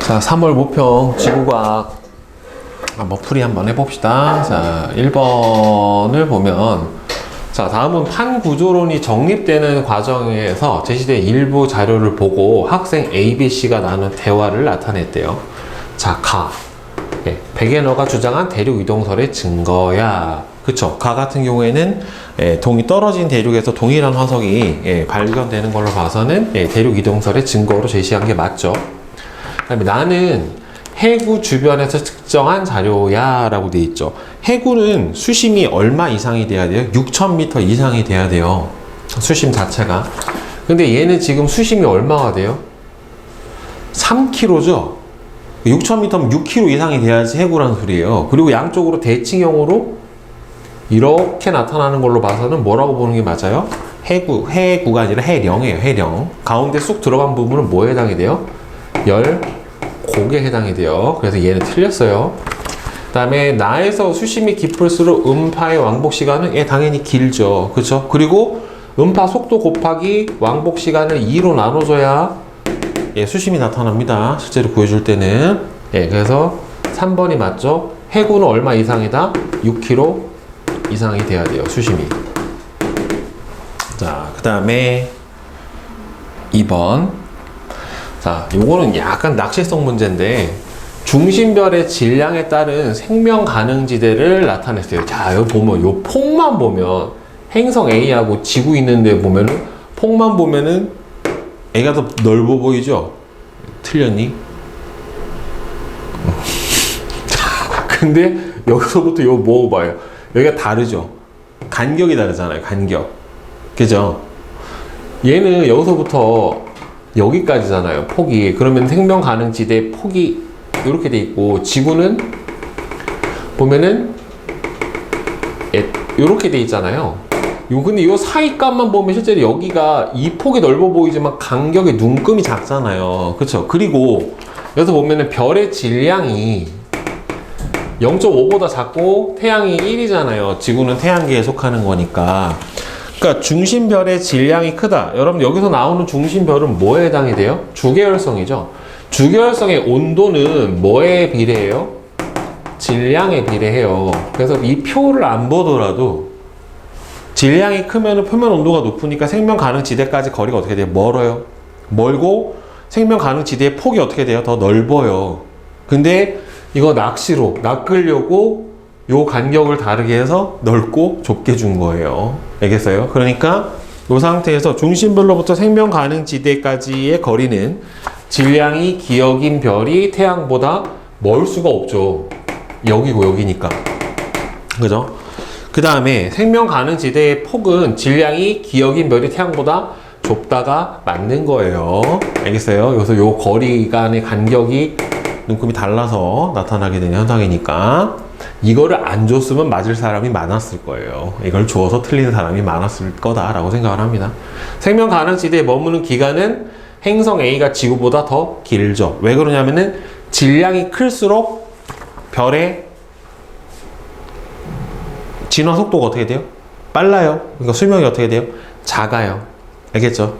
자, 3월 모평 지구과학 한번 풀이 한번 해봅시다. 자, 1번을 보면, 자, 다음은 판구조론이 정립되는 과정에서 제시된 일부 자료를 보고 학생 A, B, C가 나눈 대화를 나타냈대요. 자, 가. 예, 베게너가 주장한 대륙 이동설의 증거야. 그쵸? 가 같은 경우에는 떨어진 대륙에서 동일한 화석이 발견되는 걸로 봐서는 대륙 이동설의 증거로 제시한 게 맞죠. 그다음에 나는 해구 주변에서 측정한 자료야 라고 되어 있죠. 해구는 수심이 얼마 이상이 돼야 돼요? 6,000m 이상이 돼야 돼요. 수심 자체가. 근데 얘는 지금 수심이 얼마가 돼요? 3km죠? 6,000m면 6km 이상이 돼야지 해구라는 소리예요. 그리고 양쪽으로 대칭형으로 이렇게 나타나는 걸로 봐서는 뭐라고 보는 게 맞아요? 해구가 아니라 해령이에요. 해령. 가운데 쑥 들어간 부분은 뭐에 해당이 돼요? 열곡에 해당이 돼요. 그래서 얘는 틀렸어요. 그 다음에 나에서 수심이 깊을수록 음파의 왕복 시간은 당연히 길죠. 그렇죠? 그리고 음파 속도 곱하기 왕복 시간을 2로 나눠줘야 수심이 나타납니다. 실제로 구해줄 때는. 그래서 3번이 맞죠? 해구는 얼마 이상이다? 6km 이상이 돼야 돼요. 수심이. 자, 그 다음에 2번. 자, 요거는 약간 낚시성 문제인데 중심별의 질량에 따른 생명 가능지대를 나타냈어요. 자, 여기 보면 요 폭만 보면 행성 A하고 지구 있는데 보면은 폭만 보면은 A가 더 넓어 보이죠? 틀렸니? 근데 여기서부터 요 뭐 봐요. 여기가 다르죠? 간격이 다르잖아요. 간격. 그죠? 얘는 여기서부터 여기까지잖아요. 폭이. 그러면 생명 가능지대 폭이 이렇게 돼 있고 지구는 보면은 이렇게 돼 있잖아요. 근데 이 사이 값만 보면 실제로 여기가 이 폭이 넓어 보이지만 간격의 눈금이 작잖아요. 그쵸? 그리고 여기서 보면은 별의 질량이 0.5보다 작고 태양이 1이잖아요. 지구는 태양계에 속하는 거니까. 그러니까 중심별의 질량이 크다. 여러분 여기서 나오는 중심별은 뭐에 해당이 돼요? 주계열성이죠. 주계열성의 온도는 뭐에 비례해요? 질량에 비례해요. 그래서 이 표를 안 보더라도 질량이 크면 표면 온도가 높으니까 생명 가능 지대까지 거리가 어떻게 돼요? 멀어요. 멀고 생명 가능 지대의 폭이 어떻게 돼요? 더 넓어요. 근데 이거 낚시로 낚으려고 요 간격을 다르게 해서 넓고 좁게 준 거예요. 알겠어요? 그러니까 이 상태에서 중심별로부터 생명 가능 지대까지의 거리는 질량이 기억인 별이 태양보다 멀 수가 없죠. 여기고 여기니까. 그죠? 그 다음에 생명 가능 지대의 폭은 질량이 기억인 별이 태양보다 좁다가 맞는 거예요. 알겠어요? 여기서 요 거리 간의 간격이 눈금이 달라서 나타나게 되는 현상이니까 이거를 안 줬으면 맞을 사람이 많았을 거예요. 이걸 주어서 틀리는 사람이 많았을 거다라고 생각을 합니다. 생명 가능 지대에 머무는 기간은 행성 A가 지구보다 더 길죠. 왜 그러냐면은 질량이 클수록 별의 진화 속도가 어떻게 돼요? 빨라요. 그러니까 수명이 어떻게 돼요? 작아요. 알겠죠?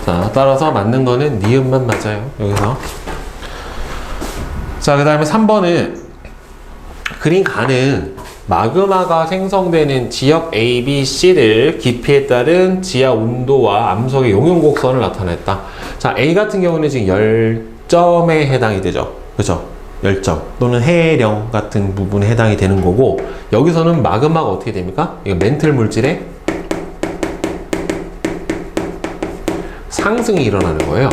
자, 따라서 맞는 거는 니은만 맞아요. 여기서. 자, 그 다음에 3번은 그린 가는 마그마가 생성되는 지역 A, B, C를 깊이에 따른 지하 온도와 암석의 용용 곡선을 나타냈다. 자, A 같은 경우는 지금 열점에 해당이 되죠. 그죠? 열점 또는 해령 같은 부분에 해당이 되는 거고, 여기서는 마그마가 어떻게 됩니까? 이거 멘틀 물질의 상승이 일어나는 거예요.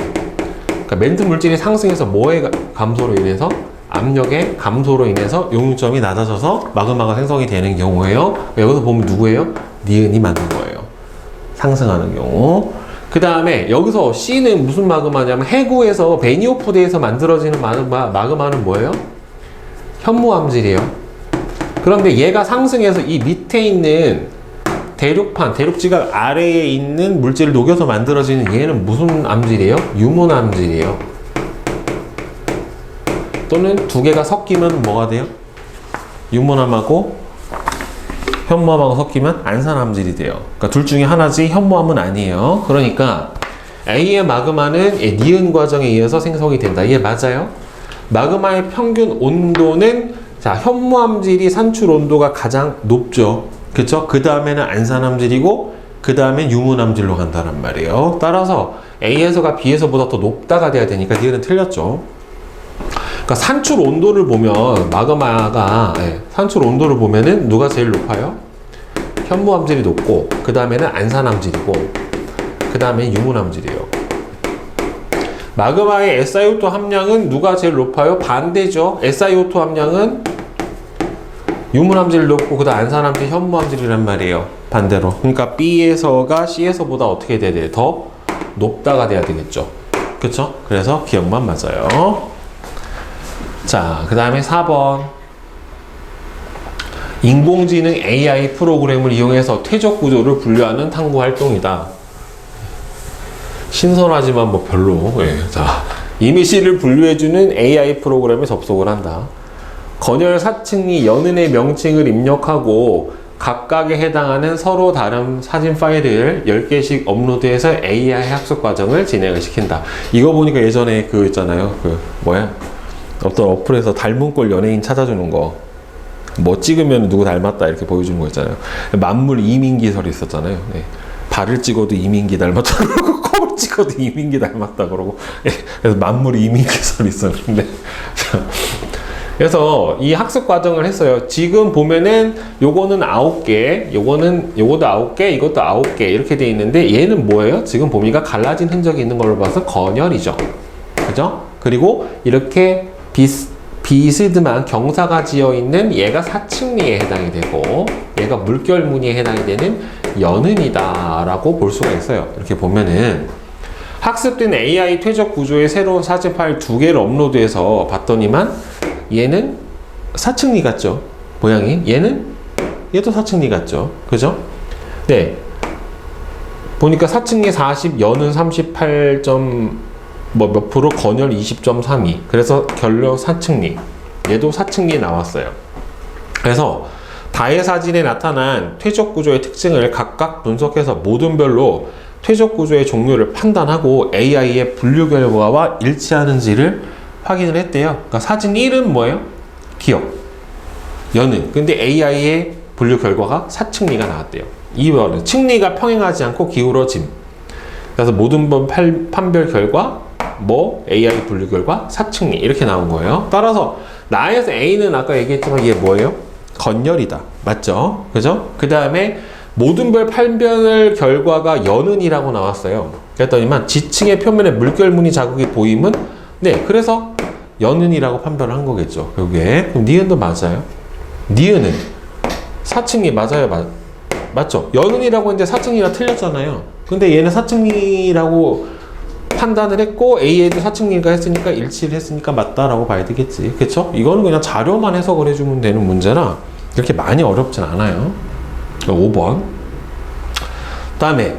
그러니까 멘틀 물질이 상승해서 뭐의 감소로 인해서? 압력의 감소로 인해서 용융점이 낮아져서 마그마가 생성이 되는 경우예요. 여기서 보면 누구예요? 니은이 맞는 거예요. 상승하는 경우. 그 다음에 여기서 C는 무슨 마그마냐면 해구에서 베니오프드에서 만들어지는 마그마는 뭐예요? 현무암질이에요. 그런데 얘가 상승해서 이 밑에 있는 대륙판, 대륙지각 아래에 있는 물질을 녹여서 만들어지는 얘는 무슨 암질이에요? 유문암질이에요. 또는 두 개가 섞이면 뭐가 돼요? 유문암하고 현무암하고 섞이면 안산암질이 돼요. 그러니까 둘 중에 하나지 현무암은 아니에요. 그러니까 A의 마그마는 니은 과정에 의해서 생성이 된다. 이게 맞아요? 마그마의 평균 온도는 자, 현무암질이 산출 온도가 가장 높죠. 그쵸? 그 다음에는 안산암질이고 그 다음에 유문암질로 간다는 말이에요. 따라서 A에서가 B에서보다 더 높다가 돼야 되니까 니은 틀렸죠. 그러니까 산출 온도를 보면 마그마가 산출 온도를 보면은 누가 제일 높아요? 현무암질이 높고 그 다음에는 안산암질이고 그 다음에 유문암질이에요. 마그마의 SiO2 함량은 누가 제일 높아요? 반대죠. SiO2 함량은 유문암질이 높고 그 다음 안산암질, 현무암질이란 말이에요. 반대로. 그러니까 B에서가 C에서보다 어떻게 돼야 돼? 더 높다가 돼야 되겠죠. 그쵸? 그래서 기억만 맞아요. 자, 그 다음에 4번. 인공지능 AI 프로그램을 이용해서 퇴적 구조를 분류하는 탐구 활동이다. 신선하지만 뭐 별로. 자, 이미지를 분류해주는 AI 프로그램에 접속을 한다. 건열 사층이 연은의 명칭을 입력하고 각각에 해당하는 서로 다른 사진 파일을 10개씩 업로드해서 AI 학습 과정을 진행을 시킨다. 이거 보니까 예전에 그 있잖아요. 어떤 어플에서 닮은 꼴 연예인 찾아주는 거. 뭐 찍으면 누구 닮았다 이렇게 보여주는 거 있잖아요. 만물 이민기설이 있었잖아요. 발을 찍어도 이민기 닮았다 그러고 컵을 찍어도 이민기 닮았다 그러고 그래서 만물 이민기설이 있었는데 그래서 이 학습 과정을 했어요. 지금 보면은 요거는 9개, 요것도 9개, 이것도 9개 이렇게 돼 있는데 얘는 뭐예요? 지금 보니까 갈라진 흔적이 있는 걸로 봐서 건열이죠. 그죠? 그리고 이렇게 비스듬한 경사가 지어 있는 얘가 사층리에 해당이 되고 얘가 물결무늬에 해당이 되는 연은이다 라고 볼 수가 있어요. 이렇게 보면은 학습된 AI 퇴적 구조의 새로운 사진 파일 2개를 업로드해서 봤더니만 얘는 사층리 같죠? 모양이. 얘도 사층리 같죠? 그죠? 네. 보니까 사층리 40, 연은 38. 몇 프로, 건열 20.32. 그래서 결론 사층리. 얘도 사층리에 나왔어요. 그래서 다의 사진에 나타난 퇴적 구조의 특징을 각각 분석해서 모든 별로 퇴적 구조의 종류를 판단하고 AI의 분류 결과와 일치하는지를 확인을 했대요. 그러니까 사진 1은 뭐예요? 기억, 연은. 근데 AI의 분류 결과가 사층리가 나왔대요. 2번은 층리가 평행하지 않고 기울어짐. 그래서 모든 판별 결과 AI 분류 결과 사층리 이렇게 나온 거예요. 따라서 나에서 A는 아까 얘기했지만 이게 뭐예요? 건열이다. 맞죠? 그죠? 그 다음에 모든 별 판별 결과가 연은이라고 나왔어요. 그랬더니만 지층의 표면에 물결무늬 자국이 보임은 그래서 연은이라고 판별을 한 거겠죠. 결국에. 그럼 니은도 맞아요. 니은은 사층리 맞아요. 맞죠? 연은이라고 했는데 사층리가 틀렸잖아요. 근데 얘는 사층리라고 판단을 했고 A에도 사층리가 했으니까 일치를 했으니까 맞다라고 봐야 되겠지. 그쵸? 이거는 그냥 자료만 해석을 해주면 되는 문제라 그렇게 많이 어렵진 않아요. 5번. 다음에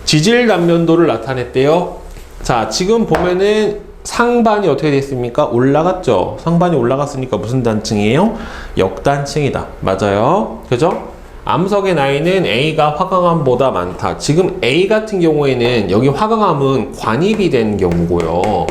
지질 단면도를 나타냈대요. 자, 지금 보면은 상반이 어떻게 됐습니까? 올라갔죠. 상반이 올라갔으니까 무슨 단층이에요? 역단층이다. 맞아요. 그죠? 암석의 나이는 A가 화강암보다 많다. 지금 A 같은 경우에는 여기 화강암은 관입이 된 경우고요.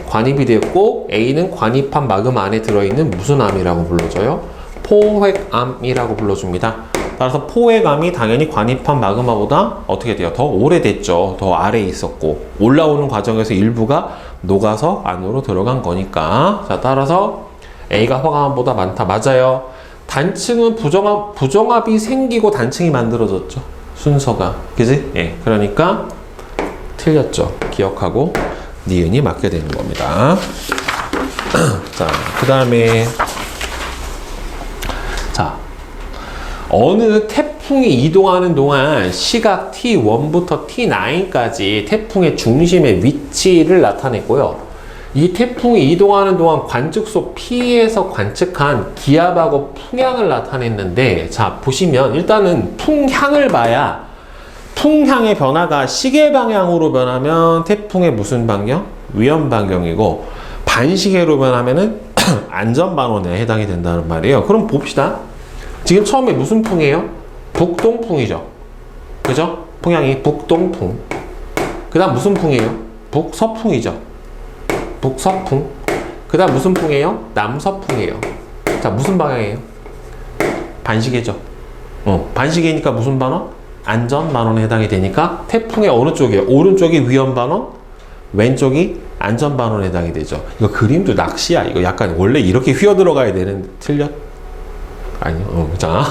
관입이 됐고 A는 관입한 마그마 안에 들어있는 무슨 암이라고 불러줘요? 포획암이라고 불러줍니다. 따라서 포획암이 당연히 관입한 마그마보다 어떻게 돼요? 더 오래됐죠. 더 아래에 있었고 올라오는 과정에서 일부가 녹아서 안으로 들어간 거니까. 자, 따라서 A가 화강암보다 많다. 맞아요. 단층은 부정합이 생기고 단층이 만들어졌죠. 순서가. 그지? 그러니까 틀렸죠. 기억하고 니은이 맞게 되는 겁니다. 자, 그 다음에 어느 태풍이 이동하는 동안 시각 T1부터 T9까지 태풍의 중심의 위치를 나타냈고요. 이 태풍이 이동하는 동안 관측소 P에서 관측한 기압하고 풍향을 나타냈는데, 자, 보시면 일단은 풍향을 봐야 풍향의 변화가 시계 방향으로 변하면 태풍의 무슨 방향? 위험 방향이고, 반시계로 변하면은 안전 반원에 해당이 된다는 말이에요. 그럼 봅시다. 지금 처음에 무슨 풍이에요? 북동풍이죠. 그죠? 풍향이 북동풍. 그 다음 무슨 풍이에요? 북서풍이죠. 북서풍. 그 다음 무슨 풍이에요? 남서풍이에요. 자, 무슨 방향이에요? 반시계죠. 반시계니까 무슨 반원? 안전반원에 해당이 되니까 태풍의 어느 쪽이에요? 오른쪽이 위험반원, 왼쪽이 안전반원에 해당이 되죠. 이거 그림도 낚시야. 이거 약간 원래 이렇게 휘어 들어가야 되는데 틀렸? 아니요. 자,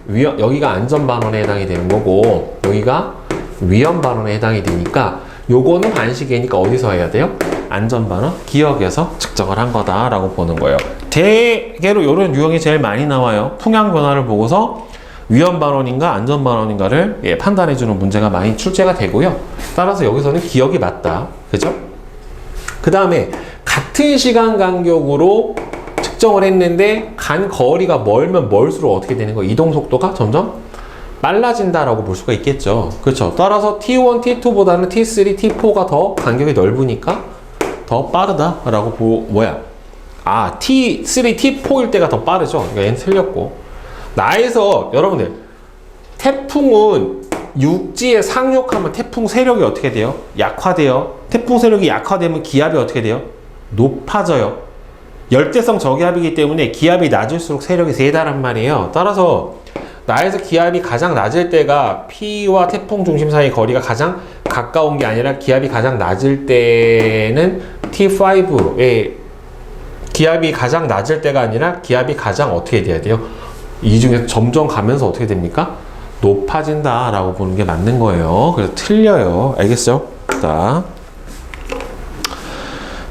여기가 안전반원에 해당이 되는 거고, 여기가 위험반원에 해당이 되니까 요거는 반시계니까 어디서 해야 돼요? 안전반원 기역에서 측정을 한 거다라고 보는 거예요. 대개로 이런 유형이 제일 많이 나와요. 풍향 변화를 보고서 위험반원인가 안전반원인가를 판단해주는 문제가 많이 출제가 되고요. 따라서 여기서는 기역이 맞다. 그죠? 그 다음에 같은 시간 간격으로 측정을 했는데 간 거리가 멀면 멀수록 어떻게 되는 거예요? 이동 속도가 점점 빨라진다라고 볼 수가 있겠죠. 그렇죠. 따라서 T1, T2보다는 T3, T4가 더 간격이 넓으니까 더 빠르다라고 T3, T4일 때가 더 빠르죠. 그러니까 얘는 틀렸고. 나에서 여러분들 태풍은 육지에 상륙하면 태풍 세력이 어떻게 돼요? 약화돼요. 태풍 세력이 약화되면 기압이 어떻게 돼요? 높아져요. 열대성 저기압이기 때문에 기압이 낮을수록 세력이 세다란 말이에요. 따라서 나에서 기압이 가장 낮을 때가 P와 태풍 중심 사이의 거리가 가장 가까운 게 아니라 기압이 가장 낮을 때는 T5의 기압이 가장 낮을 때가 아니라 기압이 가장 어떻게 돼야 돼요? 이 중에서 점점 가면서 어떻게 됩니까? 높아진다 라고 보는 게 맞는 거예요. 그래서 틀려요. 알겠죠? 자,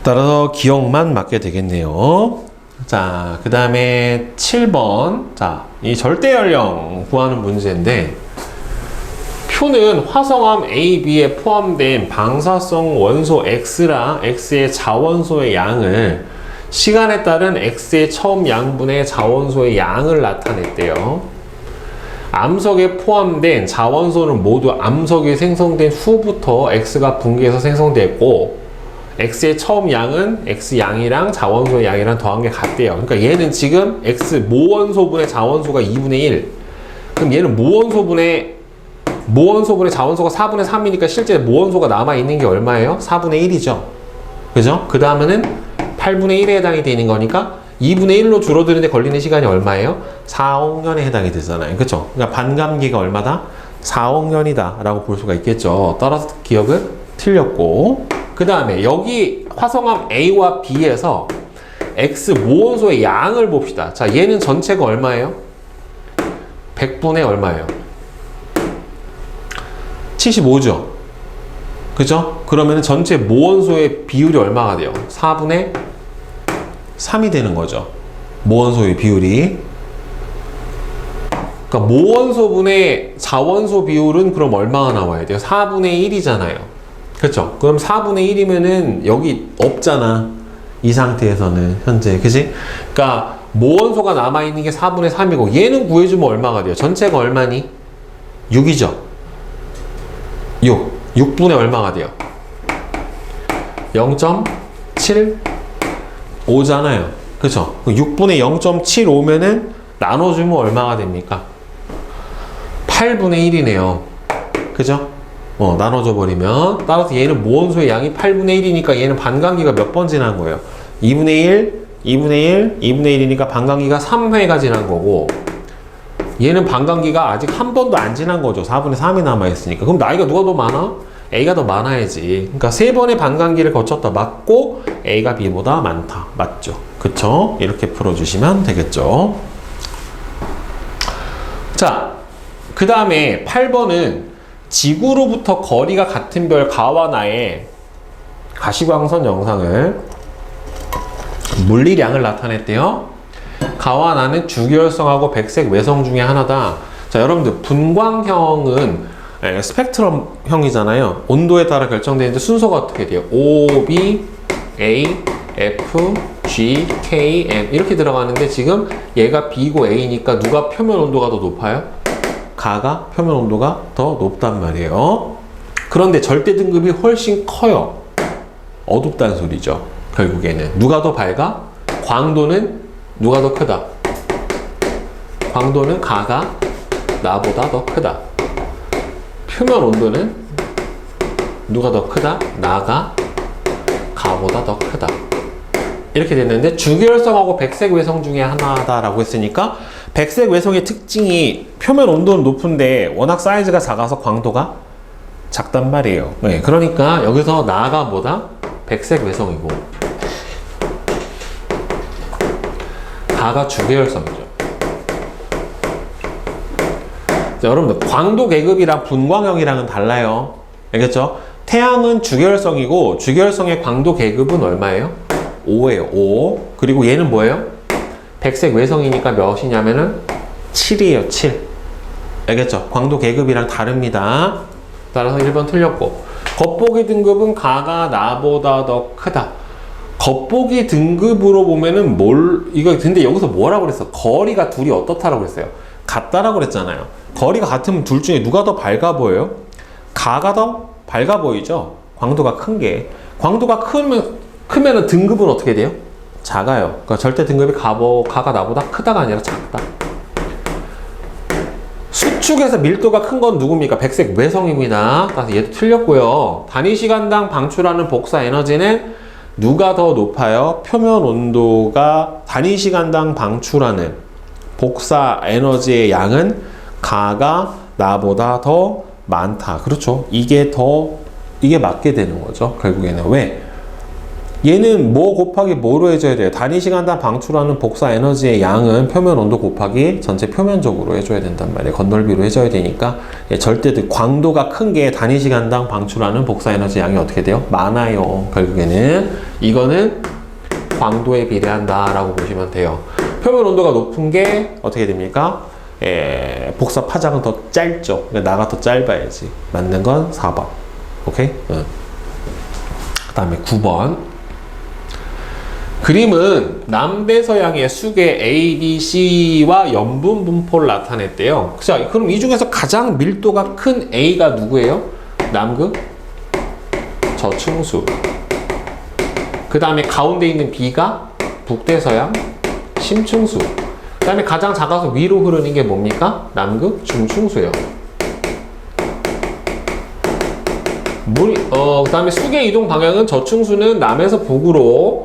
따라서 기억만 맞게 되겠네요. 자, 그 다음에 7번. 자, 이 절대 연령 구하는 문제인데, 표는 화성암 A, B에 포함된 방사성 원소 X랑 X의 자원소의 양을 시간에 따른 X의 처음 양분의 자원소의 양을 나타냈대요. 암석에 포함된 자원소는 모두 암석이 생성된 후부터 X가 분기해서 생성됐고, X의 처음 양은 X 양이랑 자원소의 양이랑 더한 게 같대요. 그러니까 얘는 지금 X 모원소분의 자원소가 2분의 1. 그럼 얘는 모원소분의 자원소가 4분의 3이니까 실제 모원소가 남아있는 게 얼마예요? 4분의 1이죠. 그죠? 그 다음에는 8분의 1에 해당이 되는 거니까 2분의 1로 줄어드는데 걸리는 시간이 얼마예요? 4억 년에 해당이 되잖아요. 그쵸? 그러니까 반감기가 얼마다? 4억 년이다 라고 볼 수가 있겠죠. 따라서 기억은 틀렸고, 그 다음에 여기 화성암 A와 B에서 X 모원소의 양을 봅시다. 자, 얘는 전체가 얼마예요? 100분의 얼마예요? 75죠. 그죠? 그러면 전체 모원소의 비율이 얼마가 돼요? 4분의 3이 되는 거죠. 모원소의 비율이. 그러니까 모원소분의 자원소 비율은 그럼 얼마가 나와야 돼요? 4분의 1이잖아요. 그렇죠? 그럼 4분의 1이면은 여기 없잖아. 이 상태에서는 현재. 그치? 그러니까 모원소가 남아있는 게 4분의 3이고 얘는 구해주면 얼마가 돼요? 전체가 얼마니? 6이죠. 6분의 얼마가 돼요? 0.75잖아요. 그쵸? 6분의 0.75면은 나눠주면 얼마가 됩니까? 8분의 1이네요. 그죠? 나눠줘 버리면. 따라서 얘는 모원소의 양이 8분의 1이니까 얘는 반감기가 몇 번 지난 거예요? 2분의 1, 2분의 1, 2분의 1이니까 반감기가 3회가 지난 거고, 얘는 반감기가 아직 한 번도 안 지난 거죠. 4분의 3이 남아있으니까. 그럼 나이가 누가 더 많아? A가 더 많아야지. 그러니까 3번의 반감기를 거쳤다. 맞고 A가 B보다 많다. 맞죠? 그쵸? 이렇게 풀어주시면 되겠죠. 자, 그 다음에 8번은 지구로부터 거리가 같은 별 가와 나의 가시광선 영상을 물리량을 나타냈대요. 가와 나는 주기혈성하고 백색 외성 중에 하나다. 자, 여러분들 분광형은 스펙트럼형이잖아요. 온도에 따라 결정되는데 순서가 어떻게 돼요? O, B, A, F, G, K, M 이렇게 들어가는데 지금 얘가 B고 A니까 누가 표면 온도가 더 높아요? 가가 표면 온도가 더 높단 말이에요. 그런데 절대 등급이 훨씬 커요. 어둡다는 소리죠. 결국에는 누가 더 밝아? 광도는 누가 더 크다? 광도는 가가 나보다 더 크다. 표면 온도는 누가 더 크다? 나가 가보다 더 크다. 이렇게 됐는데 주계열성하고 백색 외성 중에 하나다라고 했으니까 백색 외성의 특징이 표면 온도는 높은데 워낙 사이즈가 작아서 광도가 작단 말이에요. 네, 그러니까 여기서 나가 뭐다? 백색 외성이고 가가 주계열성이죠. 자, 여러분들 광도 계급이랑 분광형이랑은 달라요. 알겠죠? 태양은 주계열성이고 주계열성의 광도 계급은 얼마예요? 5예요. 5. 그리고 얘는 뭐예요? 백색 외성이니까 몇이냐면은 7이에요. 7. 알겠죠? 광도 계급이랑 다릅니다. 따라서 1번 틀렸고, 겉보기 등급은 가가 나보다 더 크다. 겉보기 등급으로 보면은 이거 근데 여기서 뭐라고 그랬어? 거리가 둘이 어떻다라고 그랬어요? 같다라고 그랬잖아요. 거리가 같으면 둘 중에 누가 더 밝아 보여요? 가가 더 밝아 보이죠? 광도가 큰 게. 광도가 크면은 등급은 어떻게 돼요? 작아요. 그러니까 절대 등급이 가가 나보다 크다가 아니라 작다. 수축에서 밀도가 큰 건 누굽니까? 백색 외성입니다. 따라서 얘도 틀렸고요. 단위 시간당 방출하는 복사 에너지는 누가 더 높아요? 표면 온도가 단위 시간당 방출하는 복사 에너지의 양은 가가 나보다 더 많다. 그렇죠. 이게 맞게 되는 거죠. 결국에는. 왜? 얘는 뭐 곱하기 뭐로 해줘야 돼요? 단위 시간당 방출하는 복사 에너지의 양은 표면 온도 곱하기 전체 표면적으로 해줘야 된단 말이에요. 건널비로 해줘야 되니까 절대 광도가 큰 게 단위 시간당 방출하는 복사 에너지 양이 어떻게 돼요? 많아요. 결국에는 이거는 광도에 비례한다 라고 보시면 돼요. 표면 온도가 높은 게 어떻게 됩니까? 복사 파장은 더 짧죠. 그러니까 나가 더 짧아야지. 맞는 건 4번. 오케이? 그 다음에 9번. 그림은 남대서양의 수계 A, B, C와 염분 분포를 나타냈대요. 자, 그럼 이 중에서 가장 밀도가 큰 A가 누구예요? 남극 저층수. 그 다음에 가운데 있는 B가 북대서양 심층수. 그 다음에 가장 작아서 위로 흐르는 게 뭡니까? 남극 중층수예요. 그 다음에 수계 이동 방향은 저층수는 남에서 북으로,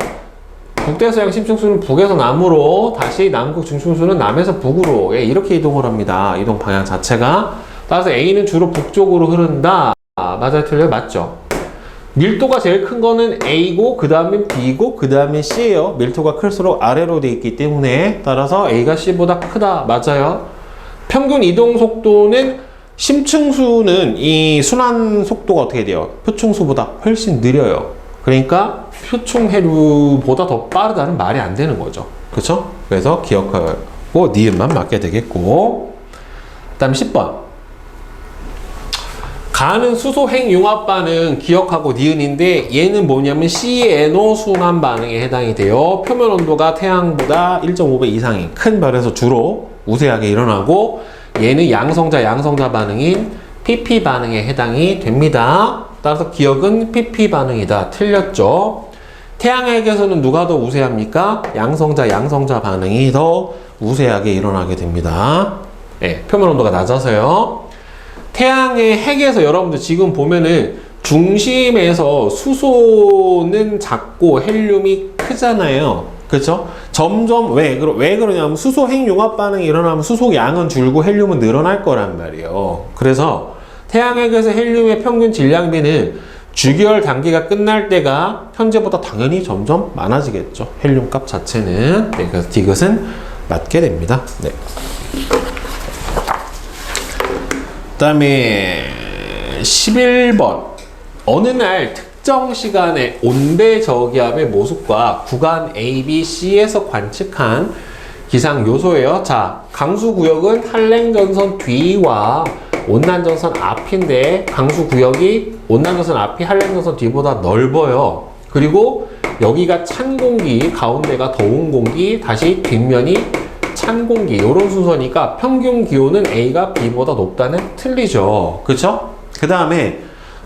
북대서양 심층수는 북에서 남으로, 다시 남극 중층수는 남에서 북으로, 이렇게 이동을 합니다. 이동 방향 자체가. 따라서 A는 주로 북쪽으로 흐른다. 맞아요? 틀려요? 맞죠? 밀도가 제일 큰 거는 A고, 그 다음엔 B고, 그 다음엔 C예요. 밀도가 클수록 아래로 돼 있기 때문에 따라서 A가 C보다 크다. 맞아요? 평균 이동 속도는 심층수는 이 순환 속도가 어떻게 돼요? 표층수보다 훨씬 느려요. 그러니까 표충해류보다 더 빠르다는 말이 안 되는 거죠. 그렇죠? 그래서 기억하고 니은만 맞게 되겠고, 그 다음에 10번. 가는 수소핵 융합 반응 기억하고 니은인데 얘는 뭐냐면 CNO 순환 반응에 해당이 돼요. 표면 온도가 태양보다 1.5배 이상인 큰 별에서 주로 우세하게 일어나고, 얘는 양성자 반응인 PP 반응에 해당이 됩니다. 따라서 기억은 PP 반응이다. 틀렸죠? 태양핵에서는 누가 더 우세합니까? 양성자 반응이 더 우세하게 일어나게 됩니다. 네, 표면 온도가 낮아서요. 태양의 핵에서 여러분들 지금 보면은 중심에서 수소는 작고 헬륨이 크잖아요. 그렇죠? 점점 왜 그러냐면 수소 핵 융합 반응이 일어나면 수소 양은 줄고 헬륨은 늘어날 거란 말이에요. 그래서 태양핵에서 헬륨의 평균 질량비는 주기열 단계가 끝날 때가 현재보다 당연히 점점 많아지겠죠. 헬륨 값 자체는. 네, 그래서 디귿은 맞게 됩니다. 네. 그 다음에 11번. 어느 날 특정 시간에 온대 저기압의 모습과 구간 A, B, C에서 관측한 기상 요소예요. 자, 강수구역은 한랭전선 뒤와 온난전선 앞인데 강수구역이 온난전선 앞이 한랭전선 뒤보다 넓어요. 그리고 여기가 찬 공기, 가운데가 더운 공기, 다시 뒷면이 찬 공기, 이런 순서니까 평균 기온은 A가 B보다 높다는 틀리죠. 그쵸? 그 다음에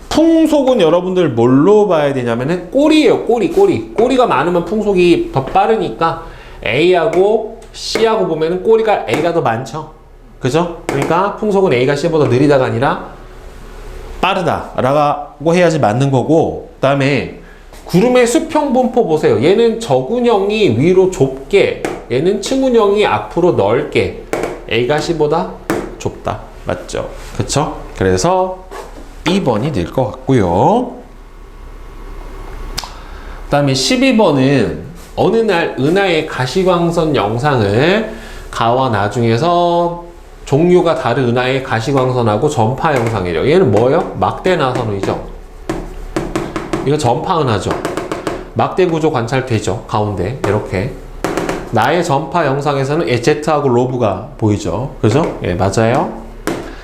풍속은 여러분들 뭘로 봐야 되냐면은 꼬리예요. 꼬리가 많으면 풍속이 더 빠르니까 A하고 C하고 보면은 꼬리가 A가 더 많죠. 그죠? 그러니까 풍속은 A가 C보다 느리다가 아니라 빠르다라고 해야지 맞는 거고, 그 다음에 구름의 수평 분포 보세요. 얘는 저군형이 위로 좁게, 얘는 측운형이 앞으로 넓게. A가 C보다 좁다. 맞죠? 그쵸? 그래서 2번이 될 것 같고요. 그 다음에 12번은 어느 날 은하의 가시광선 영상을 가와 나중에서 종류가 다른 은하의 가시광선하고 전파 영상이래요. 얘는 뭐예요? 막대 나선이죠. 이거 전파 은하죠. 막대 구조 관찰되죠. 가운데 이렇게 나의 전파 영상에서는 Z하고 로브가 보이죠. 그죠? 예, 맞아요.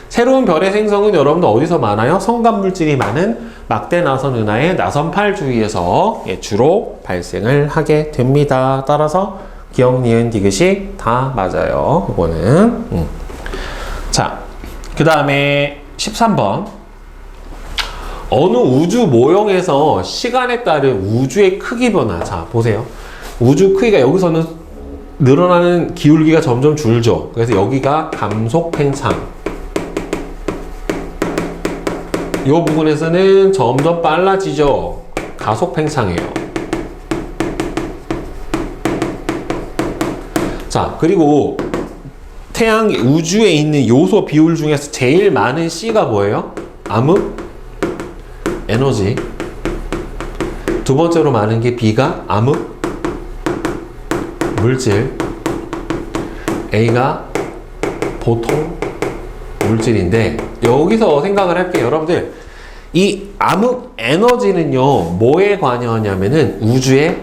새로운 별의 생성은 여러분들 어디서 많아요? 성간 물질이 많은 막대 나선 은하의 나선팔 주위에서 주로 발생을 하게 됩니다. 따라서 기억, 니은, 디귿이 다 맞아요. 이거는. 자, 그 다음에 13번. 어느 우주 모형에서 시간에 따른 우주의 크기 변화. 자, 보세요. 우주 크기가 여기서는 늘어나는 기울기가 점점 줄죠. 그래서 여기가 감속 팽창. 이 부분에서는 점점 빨라지죠. 가속 팽창이에요. 자, 그리고 태양 우주에 있는 요소 비율 중에서 제일 많은 C가 뭐예요? 암흑 에너지. 두 번째로 많은 게 B가 암흑 물질. A가 보통 물질인데, 여기서 생각을 할게요. 여러분들, 이 암흑 에너지는요, 뭐에 관여하냐면은 우주의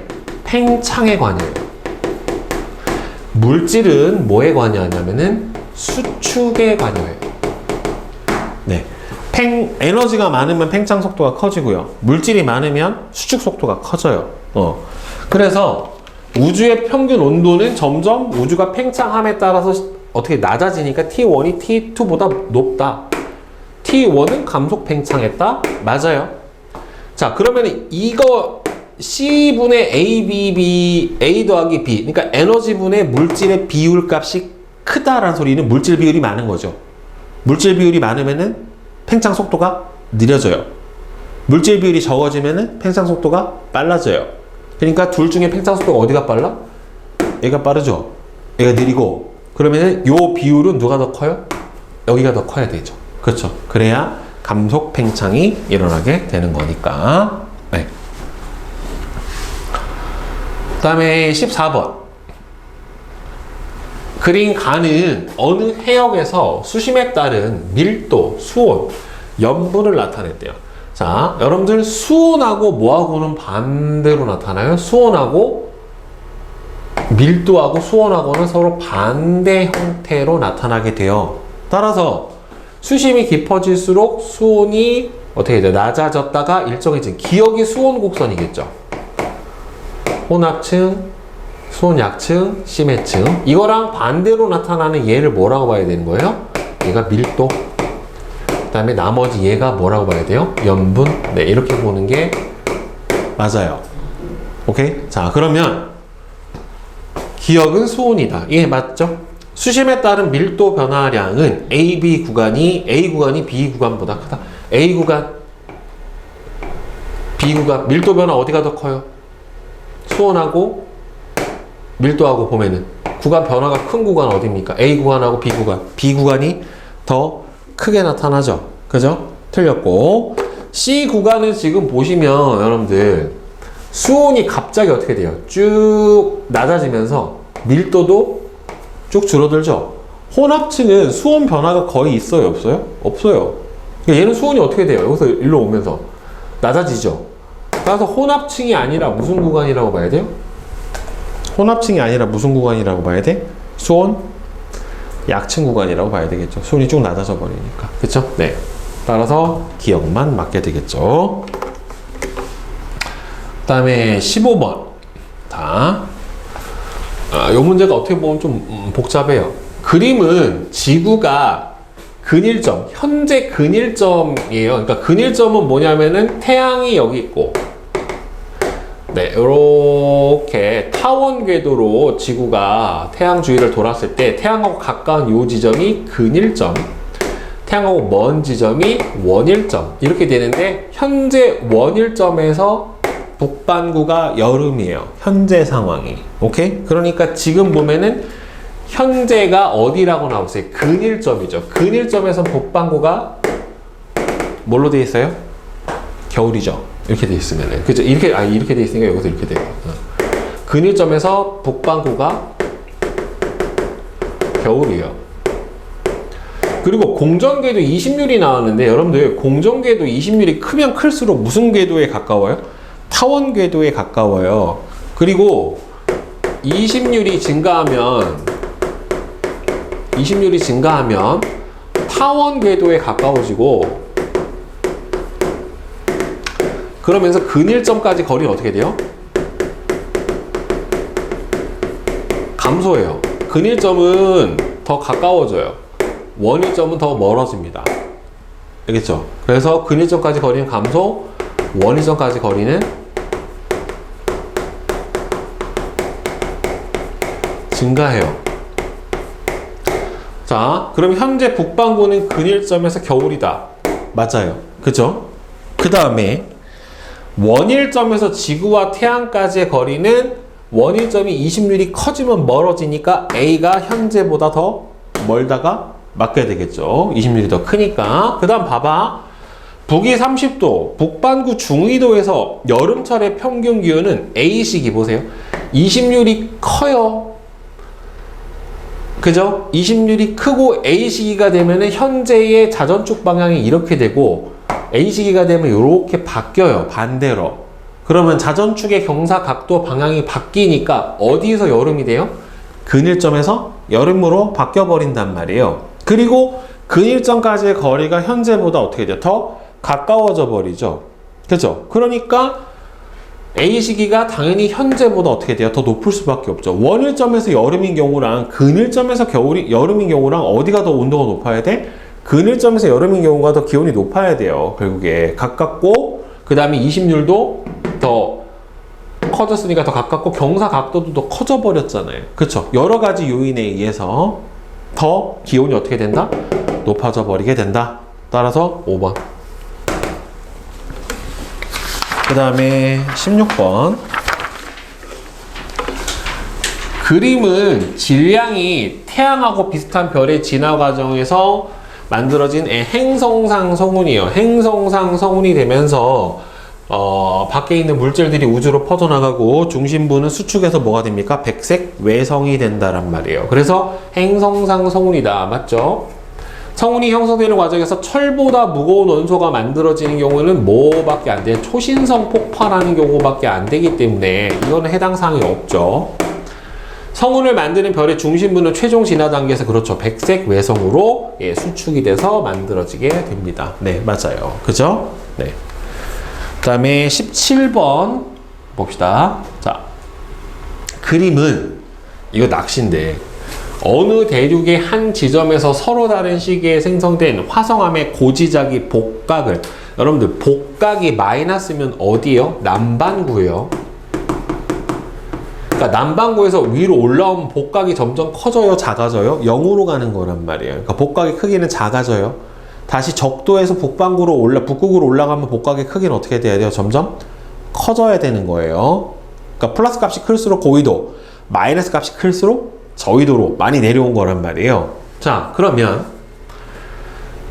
팽창에 관여해요. 물질은 뭐에 관여하냐면은 수축에 관여해요. 네. 에너지가 많으면 팽창 속도가 커지고요. 물질이 많으면 수축 속도가 커져요. 그래서 우주의 평균 온도는 점점 우주가 팽창함에 따라서 어떻게 낮아지니까 T1이 T2보다 높다. T1은 감속 팽창했다. 맞아요. 자, 그러면 이거 C분의 A 더하기 B, 그러니까 에너지분의 물질의 비율 값이 크다라는 소리는 물질 비율이 많은 거죠. 물질 비율이 많으면은 팽창 속도가 느려져요. 물질 비율이 적어지면은 팽창 속도가 빨라져요. 그러니까 둘 중에 팽창 속도가 어디가 빨라? 얘가 빠르죠. 얘가 느리고. 그러면은 요 비율은 누가 더 커요? 여기가 더 커야 되죠. 그렇죠. 그래야 감속 팽창이 일어나게 되는 거니까. 네. 그 다음에 14번. 그린 간은 어느 해역에서 수심에 따른 밀도, 수온, 염분을 나타냈대요. 자, 여러분들 수온하고 뭐하고는 반대로 나타나요? 수온하고 밀도하고 수온하고는 서로 반대 형태로 나타나게 돼요. 따라서 수심이 깊어질수록 수온이 어떻게 돼요? 낮아졌다가 일정해진 기역이 수온 곡선이겠죠. 혼합층, 수온 약층, 심해층. 이거랑 반대로 나타나는 얘를 뭐라고 봐야 되는 거예요? 얘가 밀도. 그 다음에 나머지 얘가 뭐라고 봐야 돼요? 염분. 네, 이렇게 보는 게 맞아요. 오케이? 자, 그러면 기역은 수온이다. 예, 맞죠? 수심에 따른 밀도 변화량은 A 구간이 B 구간보다 크다. A 구간, B 구간, 밀도 변화 어디가 더 커요? 수온하고 밀도하고 보면은 구간 변화가 큰 구간 어디입니까? A 구간하고 B 구간. B 구간이 더 크게 나타나죠. 그죠? 틀렸고. C 구간은 지금 보시면 여러분들 수온이 갑자기 어떻게 돼요? 쭉 낮아지면서 밀도도 쭉 줄어들죠. 혼합층은 수온 변화가 거의 있어요? 없어요? 없어요. 그러니까 얘는 수온이 어떻게 돼요? 여기서 일로 오면서 낮아지죠. 따라서 혼합층이 아니라 무슨 구간이라고 봐야 돼요? 혼합층이 아니라 무슨 구간이라고 봐야 돼? 수온 약층 구간이라고 봐야 되겠죠. 수온이 쭉 낮아져 버리니까. 그쵸? 네. 따라서 기억만 맞게 되겠죠. 그 다음에 15번. 이 문제가 어떻게 보면 좀 복잡해요. 그림은 지구가 근일점, 현재 근일점이에요. 그러니까 근일점은 뭐냐면은 태양이 여기 있고, 네, 이렇게 타원 궤도로 지구가 태양 주위를 돌았을 때 태양하고 가까운 요 지점이 근일점, 태양하고 먼 지점이 원일점 이렇게 되는데, 현재 원일점에서 북반구가 여름이에요. 현재 상황이. 오케이? 그러니까 지금 보면은 현재가 어디라고 나오세요? 근일점이죠. 근일점에서 북반구가 뭘로 되어 있어요? 겨울이죠. 이렇게 되어 있으면은. 그죠? 이렇게 되어 있으니까 여기서 이렇게 돼요. 근일점에서 북반구가 겨울이에요. 그리고 공전궤도 20률이 나왔는데 여러분들 공전궤도 20률이 크면 클수록 무슨 궤도에 가까워요? 타원 궤도에 가까워요. 그리고 20률이 증가하면 타원 궤도에 가까워지고 그러면서 근일점까지 거리는 어떻게 돼요? 감소해요. 근일점은 더 가까워져요. 원일점은 더 멀어집니다. 알겠죠? 그래서 근일점까지 거리는 감소, 원일점까지 거리는 증가해요. 자, 그럼 현재 북반구는 근일점에서 겨울이다. 맞아요. 그죠? 그 다음에 원일점에서 지구와 태양까지의 거리는 원일점이 20률이 커지면 멀어지니까 A가 현재보다 더 멀다가 맞게 되겠죠. 20률이 더 크니까. 그 다음 봐봐. 북위 30도, 북반구 중위도에서 여름철의 평균 기온은 A식이 보세요. 20률이 커요. 그죠? 20률이 크고 A시기가 되면은 현재의 자전축 방향이 이렇게 되고 A시기가 되면 이렇게 바뀌어요. 반대로. 그러면 자전축의 경사 각도 방향이 바뀌니까 어디에서 여름이 돼요? 근일점에서 여름으로 바뀌어버린단 말이에요. 그리고 근일점까지의 거리가 현재보다 어떻게 돼요? 더 가까워져 버리죠. 그죠? 그러니까 A시기가 당연히 현재보다 어떻게 돼요? 더 높을 수밖에 없죠. 원일점에서 여름인 경우랑 근일점에서 여름인 경우랑 어디가 더 온도가 높아야 돼? 근일점에서 여름인 경우가 더 기온이 높아야 돼요. 결국에 가깝고 그 다음에 20률도 더 커졌으니까 더 가깝고 경사 각도도 더 커져 버렸잖아요. 그렇죠? 여러 가지 요인에 의해서 더 기온이 어떻게 된다? 높아져 버리게 된다. 따라서 5번. 그 다음에 16번. 그림은 질량이 태양하고 비슷한 별의 진화 과정에서 만들어진 행성상 성운이에요. 행성상 성운이 되면서 밖에 있는 물질들이 우주로 퍼져나가고 중심부는 수축해서 뭐가 됩니까? 백색 외성이 된다란 말이에요. 그래서 행성상 성운이다. 맞죠? 성운이 형성되는 과정에서 철보다 무거운 원소가 만들어지는 경우는 뭐밖에 안 돼요? 초신성 폭발하는 경우밖에 안 되기 때문에 이거는 해당 사항이 없죠. 성운을 만드는 별의 중심부는 최종 진화 단계에서 그렇죠. 백색 외성으로 수축이 돼서 만들어지게 됩니다. 네, 맞아요. 그죠? 네. 그 다음에 17번 봅시다. 자, 그림은 이거 낚시인데 어느 대륙의 한 지점에서 서로 다른 시기에 생성된 화성암의 고지작이 복각을, 여러분들 복각이 마이너스면 어디예요? 남반구예요. 그러니까 남반구에서 위로 올라오면 복각이 점점 커져요, 작아져요? 0으로 가는 거란 말이에요. 그러니까 복각의 크기는 작아져요. 다시 적도에서 북극으로 올라가면 복각의 크기는 어떻게 돼야 돼요? 점점 커져야 되는 거예요. 그러니까 플러스 값이 클수록 고위도, 마이너스 값이 클수록 저위도로 많이 내려온 거란 말이에요. 자, 그러면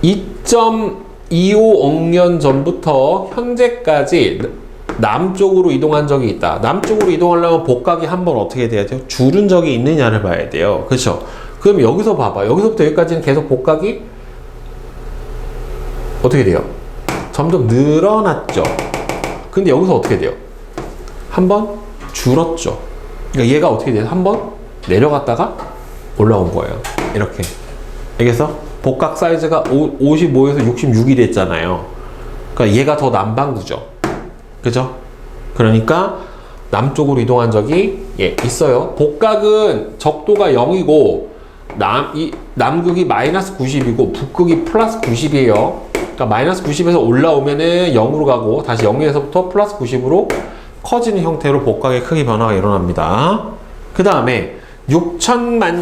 2.25억 년 전부터 현재까지 남쪽으로 이동한 적이 있다. 남쪽으로 이동하려면 복각이 한번 어떻게 돼야 돼요? 줄은 적이 있느냐를 봐야 돼요. 그렇죠? 그럼 여기서 봐봐. 여기서부터 여기까지는 계속 복각이 어떻게 돼요? 점점 늘어났죠. 근데 여기서 어떻게 돼요? 한번 줄었죠. 그러니까 얘가 어떻게 돼요? 한번 내려갔다가 올라온 거예요. 이렇게. 알겠어? 복각 사이즈가 55에서 66이 됐잖아요. 그러니까 얘가 더 남반구죠. 그죠? 그러니까 남쪽으로 이동한 적이 있어요. 복각은 적도가 0이고 남극이 마이너스 90이고 북극이 플러스 90이에요. 그러니까 마이너스 90에서 올라오면은 0으로 가고 다시 0에서부터 플러스 90으로 커지는 형태로 복각의 크기 변화가 일어납니다. 그 다음에 6천만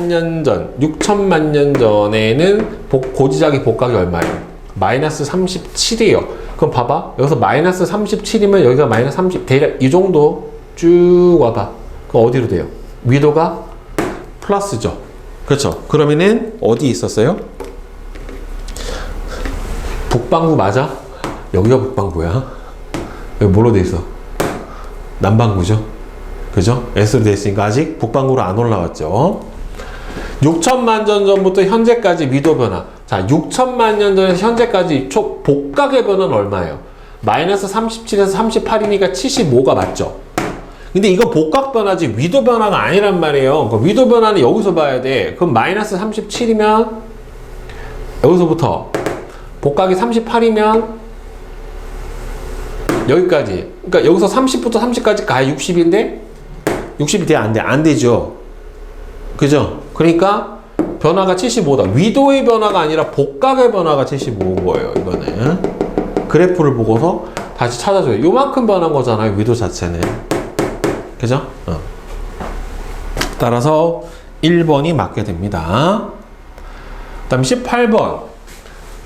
년 전에는 고지작의 복각이 얼마예요? 마이너스 37이에요. 그럼 봐봐. 여기서 마이너스 37이면 여기가 마이너스 30, 대략 이 정도 쭉 와봐. 그럼 어디로 돼요? 위도가 플러스죠. 그렇죠. 그러면은 어디 있었어요? 북반구 맞아? 여기가 북반구야. 여기 뭐로 돼 있어? 남반구죠. 그죠? S로 돼 있으니까 아직 북반구로 안 올라왔죠. 6천만 년 전부터 현재까지 위도 변화. 자, 6천만 년 전에서 현재까지 총 복각의 변화는 얼마예요? 마이너스 37에서 38이니까 75가 맞죠? 근데 이거 복각 변화지 위도 변화가 아니란 말이에요. 그러니까 위도 변화는 여기서 봐야 돼. 그럼 마이너스 37이면 여기서부터 복각이 38이면 여기까지. 그러니까 여기서 30부터 30까지 가야 60인데 60이 돼? 안 돼? 안 되죠. 그죠? 그러니까 변화가 75다. 위도의 변화가 아니라 복각의 변화가 75인 거예요. 이거는. 그래프를 보고서 다시 찾아줘요. 요만큼 변한 거잖아요. 위도 자체는. 그죠? 따라서 1번이 맞게 됩니다. 그 다음 18번.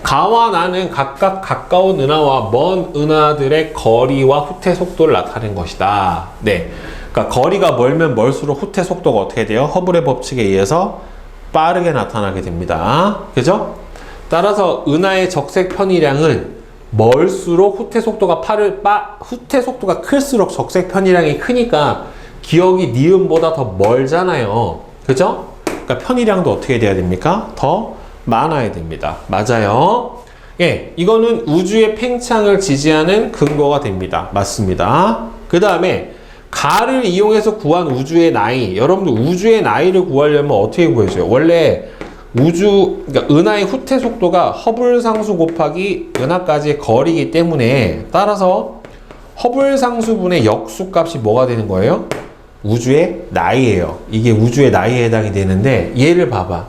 가와 나는 각각 가까운 은하와 먼 은하들의 거리와 후퇴 속도를 나타낸 것이다. 네. 그러니까 거리가 멀면 멀수록 후퇴 속도가 어떻게 돼요? 허블의 법칙에 의해서 빠르게 나타나게 됩니다. 그죠? 따라서 은하의 적색 편이량은 멀수록 후퇴 속도가 후퇴 속도가 클수록 적색 편이량이 크니까 기억이 니은보다 더 멀잖아요. 그죠? 그러니까 편이량도 어떻게 돼야 됩니까? 더 많아야 됩니다. 맞아요. 예, 이거는 우주의 팽창을 지지하는 근거가 됩니다. 맞습니다. 그 다음에 가를 이용해서 구한 우주의 나이. 여러분들 우주의 나이를 구하려면 어떻게 구해줘요? 원래 그러니까 은하의 후퇴 속도가 허블 상수 곱하기 은하까지의 거리이기 때문에 따라서 허블 상수분의 역수값이 뭐가 되는 거예요? 우주의 나이예요. 이게 우주의 나이에 해당이 되는데 얘를 봐봐.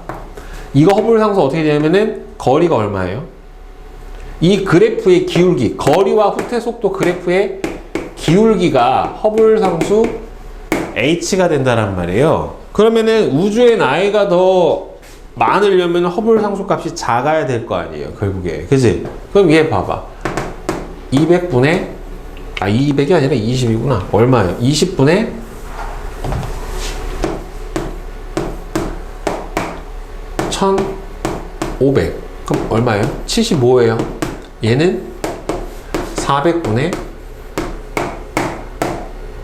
이거 허블 상수 어떻게 되냐면은 거리가 얼마예요? 이 그래프의 기울기, 거리와 후퇴 속도 그래프의 기울기가 허블 상수 h가 된다는 말이에요. 그러면은 우주의 나이가 더 많으려면 허블 상수 값이 작아야 될 거 아니에요. 결국에. 그지? 그럼 얘 봐봐. 200분의 200이 아니라 20이구나. 얼마예요? 20분의 1500. 그럼 얼마예요? 75예요. 얘는 400분의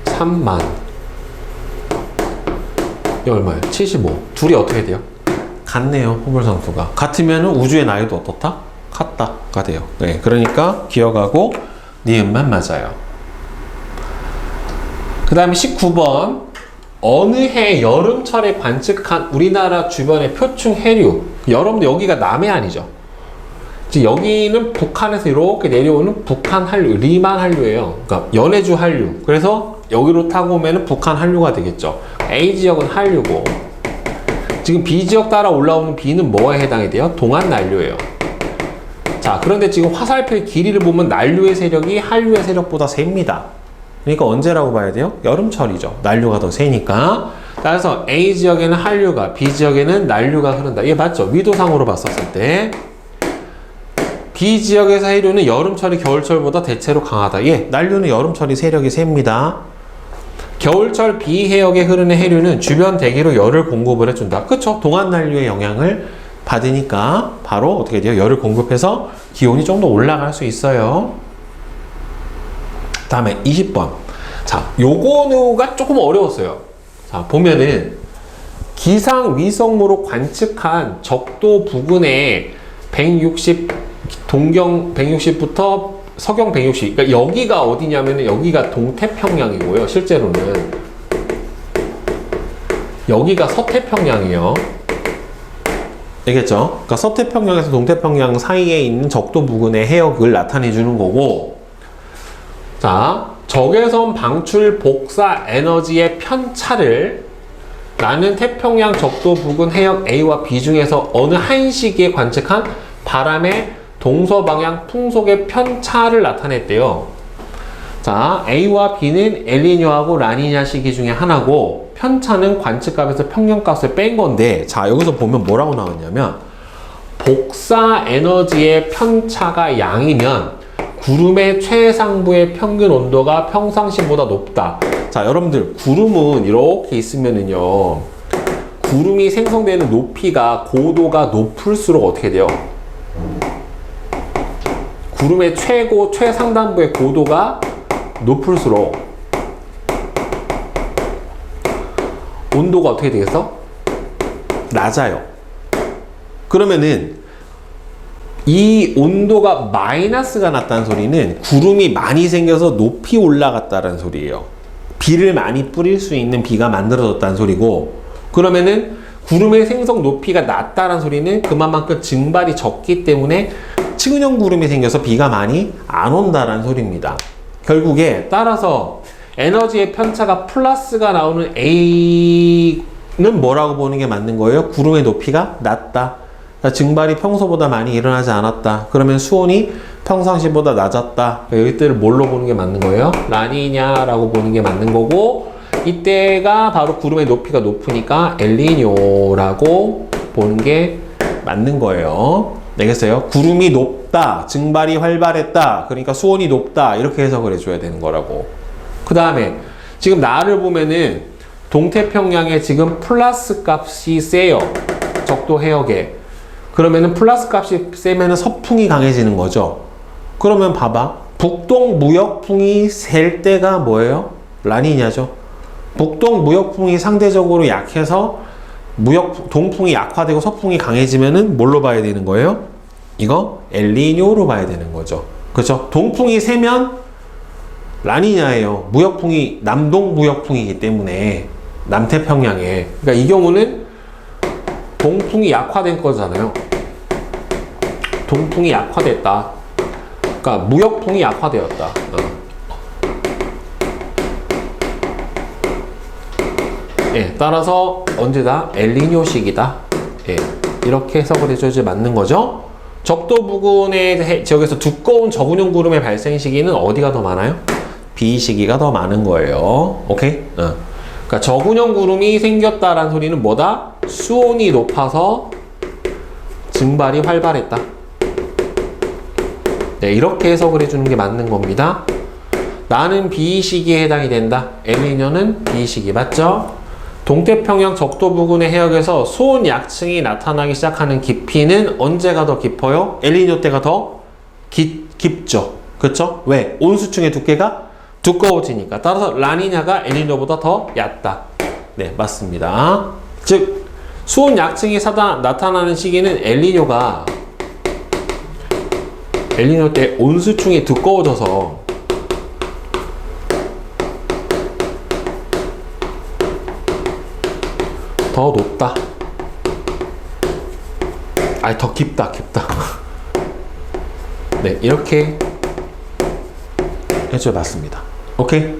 3만. 이 얼마예요? 75. 둘이 어떻게 돼요? 같네요. 허블상수가. 같으면 우주의 나이도 어떻다? 같다가 돼요. 네, 그러니까 기억하고 니은만 맞아요. 그 다음에 19번. 어느 해 여름철에 관측한 우리나라 주변의 표층 해류. 여러분들 여기가 남해안이죠. 여기는 북한에서 이렇게 내려오는 북한 한류, 리만 한류예요. 그러니까 연해주 한류. 그래서 여기로 타고 오면 북한 한류가 되겠죠. A 지역은 한류고, 지금 B 지역 따라 올라오는 B는 뭐에 해당이 돼요? 동안 난류예요. 자, 그런데 지금 화살표의 길이를 보면 난류의 세력이 한류의 세력보다 셉니다. 그러니까 언제라고 봐야 돼요? 여름철이죠. 난류가 더 세니까. 따라서 A 지역에는 한류가, B 지역에는 난류가 흐른다. 이게 맞죠? 위도상으로 봤었을 때. B 지역에서 해류는 여름철이 겨울철보다 대체로 강하다. 예, 난류는 여름철이 세력이 셉니다. 겨울철 B 해역에 흐르는 해류는 주변 대기로 열을 공급을 해준다. 그쵸? 동안 난류의 영향을 받으니까 바로 어떻게 돼요? 열을 공급해서 기온이 좀 더 올라갈 수 있어요. 다음에 20번. 자, 요거가 조금 어려웠어요. 자, 보면은 기상 위성으로 관측한 적도 부근에 160, 동경 160부터 서경 160. 그러니까 여기가 어디냐면은 여기가 동태평양이고요. 실제로는 여기가 서태평양이에요. 알겠죠? 그러니까 서태평양에서 동태평양 사이에 있는 적도 부근의 해역을 나타내 주는 거고, 자, 적외선 방출 복사 에너지의 편차를 나는 태평양 적도 부근 해역 A와 B 중에서 어느 한 시기에 관측한 바람의 동서방향 풍속의 편차를 나타냈대요. 자, A와 B는 엘니뇨하고 라니냐 시기 중에 하나고, 편차는 관측값에서 평균값을 뺀 건데, 자, 여기서 보면 뭐라고 나왔냐면 복사 에너지의 편차가 양이면 구름의 최상부의 평균 온도가 평상시보다 높다. 자, 여러분들 구름은 이렇게 있으면은요, 구름이 생성되는 높이가 고도가 높을수록 어떻게 돼요? 구름의 최상단부의 고도가 높을수록 온도가 어떻게 되겠어? 낮아요. 그러면은 이 온도가 마이너스가 났다는 소리는 구름이 많이 생겨서 높이 올라갔다는 소리예요. 비를 많이 뿌릴 수 있는 비가 만들어졌다는 소리고, 그러면은 구름의 생성 높이가 낮다는 소리는 그만큼 증발이 적기 때문에 측은형 구름이 생겨서 비가 많이 안 온다는 소리입니다. 결국에 따라서 에너지의 편차가 플러스가 나오는 A는 뭐라고 보는 게 맞는 거예요? 구름의 높이가 낮다. 증발이 평소보다 많이 일어나지 않았다. 그러면 수온이 평상시보다 낮았다. 이때를 뭘로 보는 게 맞는 거예요? 라니냐라고 보는 게 맞는 거고, 이때가 바로 구름의 높이가 높으니까 엘니뇨라고 보는 게 맞는 거예요. 알겠어요? 구름이 높다, 증발이 활발했다, 그러니까 수온이 높다, 이렇게 해석을 해줘야 되는 거라고. 그 다음에 지금 나를 보면은 동태평양에 지금 플러스 값이 세요. 적도 해역에. 그러면은 플러스 값이 세면은 서풍이 강해지는 거죠. 그러면 봐봐. 북동 무역풍이 셀 때가 뭐예요? 라니냐죠. 북동 무역풍이 상대적으로 약해서 동풍이 약화되고 서풍이 강해지면은 뭘로 봐야 되는 거예요? 이거 엘니뇨로 봐야 되는 거죠. 그렇죠? 동풍이 세면 라니냐예요. 무역풍이 남동 무역풍이기 때문에 남태평양에. 그러니까 이 경우는 동풍이 약화된 거잖아요. 동풍이 약화됐다. 그러니까 무역풍이 약화되었다. 예, 따라서 언제다? 엘니뇨식이다. 예, 이렇게 해석을 해줘야지 맞는 거죠. 적도 부근의 지역에서 두꺼운 저근형 구름의 발생 시기는 어디가 더 많아요? B 시기가 더 많은 거예요. 오케이? 그러니까 저근형 구름이 생겼다라는 소리는 뭐다? 수온이 높아서 증발이 활발했다. 네, 이렇게 해석을 해주는 게 맞는 겁니다. 나는 B 시기에 해당이 된다. 엘니뇨는 B 시기 맞죠? 동태평양 적도 부근의 해역에서 수온 약층이 나타나기 시작하는 깊이는 언제가 더 깊어요? 엘니뇨 때가 더 깊죠. 그렇죠? 왜? 온수층의 두께가 두꺼워지니까. 따라서 라니냐가 엘니뇨보다 더 얕다. 네, 맞습니다. 즉 수온 약층이 나타나는 시기는 엘니뇨 때 온수층이 두꺼워져서 더 높다. 아니, 더 깊다. 네, 이렇게 해줘야 맞습니다. 오케이?